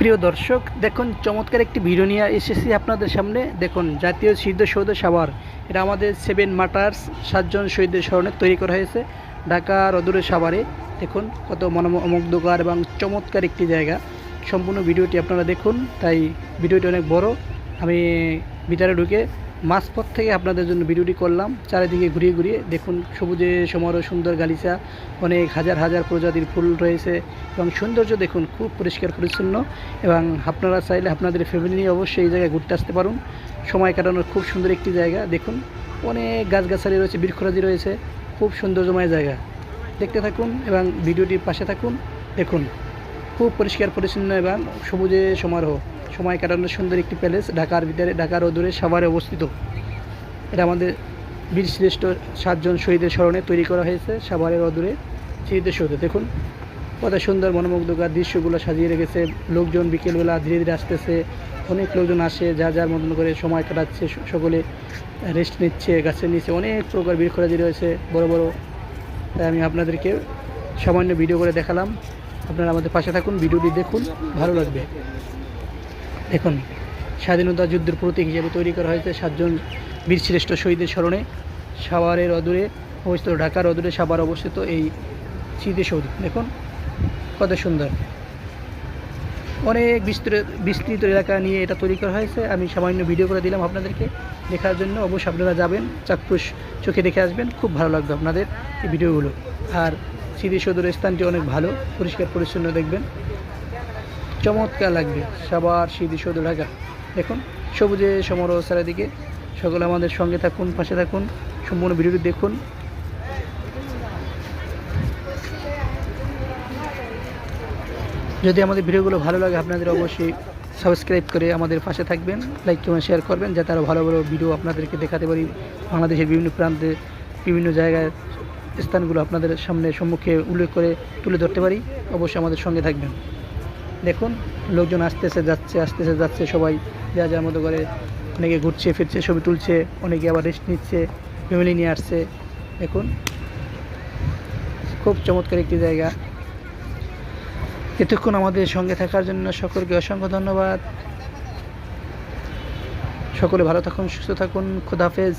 প্রিয় দর্শক, দেখুন চমৎকার একটি ভিডিও নিয়ে এসেছি আপনাদের সামনে। দেখুন জাতীয় স্মৃতিসৌধ সাভার, এটা আমাদের 7 মার্টার্স 7 জন শহীদের স্মরণে তৈরি করা হয়েছে ঢাকার অদূরে সাভারে। দেখুন কত মনোমুগ্ধকর এবং চমৎকার একটি জায়গা। সম্পূর্ণ ভিডিওটি আপনারা দেখুন। তাই ভিডিওটি অনেক বড়, আমি ভিতরে ঢুকে মাঝপথ থেকে আপনাদের জন্য ভিডিওটি করলাম। চারিদিকে ঘুরিয়ে ঘুরিয়ে দেখুন সবুজে সমারোহ, সুন্দর গালিচা, অনেক হাজার হাজার প্রজাতির ফুল রয়েছে এবং সৌন্দর্য দেখুন খুব পরিষ্কার পরিচ্ছন্ন। এবং আপনারা চাইলে আপনাদের ফ্যামিলি নিয়ে অবশ্যই এই জায়গায় ঘুরতে আসতে পারুন। সময় কাটানোর খুব সুন্দর একটি জায়গা। দেখুন অনেক গাছগাছালি রয়েছে, বৃক্ষরাজি রয়েছে, খুব সৌন্দর্যময় জায়গা। দেখতে থাকুন এবং ভিডিওটির পাশে থাকুন। দেখুন খুব পরিষ্কার পরিচ্ছন্ন এবং সবুজে সমারোহ, সময় কাটানোর সুন্দর একটি প্যালেস ঢাকার ভিতরে, ঢাকার অদূরে সাভারে অবস্থিত। এটা আমাদের বীরশ্রেষ্ঠ 7 জন শহীদের স্মরণে তৈরি করা হয়েছে সাভারের অদূরে স্মৃতিসৌধ। দেখুন কত সুন্দর মনোমুগ্ধকর দৃশ্যগুলো সাজিয়ে রেখেছে। লোকজন বিকেলবেলা ধীরে ধীরে আসতেছে, অনেক লোকজন আসে, যার মতন করে সময় কাটাচ্ছে, সকলে রেস্ট নিচ্ছে। গাছের নিচে অনেক প্রকার বৃক্ষরাজি রয়েছে বড় বড়। তাই আমি আপনাদেরকে সামান্য ভিডিও করে দেখালাম। আপনারা আমাদের পাশে থাকুন, ভিডিওটি দেখুন, ভালো লাগবে। দেখুন স্বাধীনতা যুদ্ধের প্রতীক হিসেবে তৈরি করা হয়েছে 7 জন বীরশ্রেষ্ঠ শহীদের স্মরণে সাভারের অদূরে অবস্থিত, ঢাকার অদূরে সাভার অবস্থিত এই স্মৃতিসৌধ। দেখুন কত সুন্দর, অনেক বিস্তৃত এলাকা নিয়ে এটা তৈরি করা হয়েছে। আমি সামান্য ভিডিও করে দিলাম আপনাদেরকে দেখার জন্য। অবশ্যই আপনারা যাবেন, চাক্ষুষ চোখে দেখে আসবেন, খুব ভালো লাগবে আপনাদের এই ভিডিওগুলো। আর স্মৃতিসৌধের স্থানটি অনেক ভালো, পরিষ্কার পরিচ্ছন্ন, দেখবেন চমৎকার লাগবে। সাভার স্মৃতিসৌধ ঢাকা। দেখুন সবুজে সমারোহ চারিদিকে। সকলে আমাদের সঙ্গে থাকুন, পাশে থাকুন, সম্পূর্ণ ভিডিওটি দেখুন। যদি আমাদের ভিডিওগুলো ভালো লাগে আপনাদের অবশ্যই সাবস্ক্রাইব করে আমাদের পাশে থাকবেন, লাইক কমেন্ট শেয়ার করবেন, যাতে আরও ভালো ভালো ভিডিও আপনাদেরকে দেখাতে পারি। বাংলাদেশের বিভিন্ন প্রান্তে, বিভিন্ন জায়গায় স্থানগুলো আপনাদের সম্মুখে উল্লেখ করে তুলে ধরতে পারি। অবশ্যই আমাদের সঙ্গে থাকবেন। দেখুন লোকজন আসতেছে যাচ্ছে, সবাই যার মতো করে, অনেকে ঘুরছে ফিরছে, ছবি তুলছে, অনেকে আবার রেস্ট নিচ্ছে, ফ্যামিলি নিয়ে আসছে। দেখুন খুব চমৎকার একটি জায়গা। এতক্ষণ আমাদের সঙ্গে থাকার জন্য সকলকে অসংখ্য ধন্যবাদ। সকলে ভালো থাকুন, সুস্থ থাকুন, খোদা হাফেজ।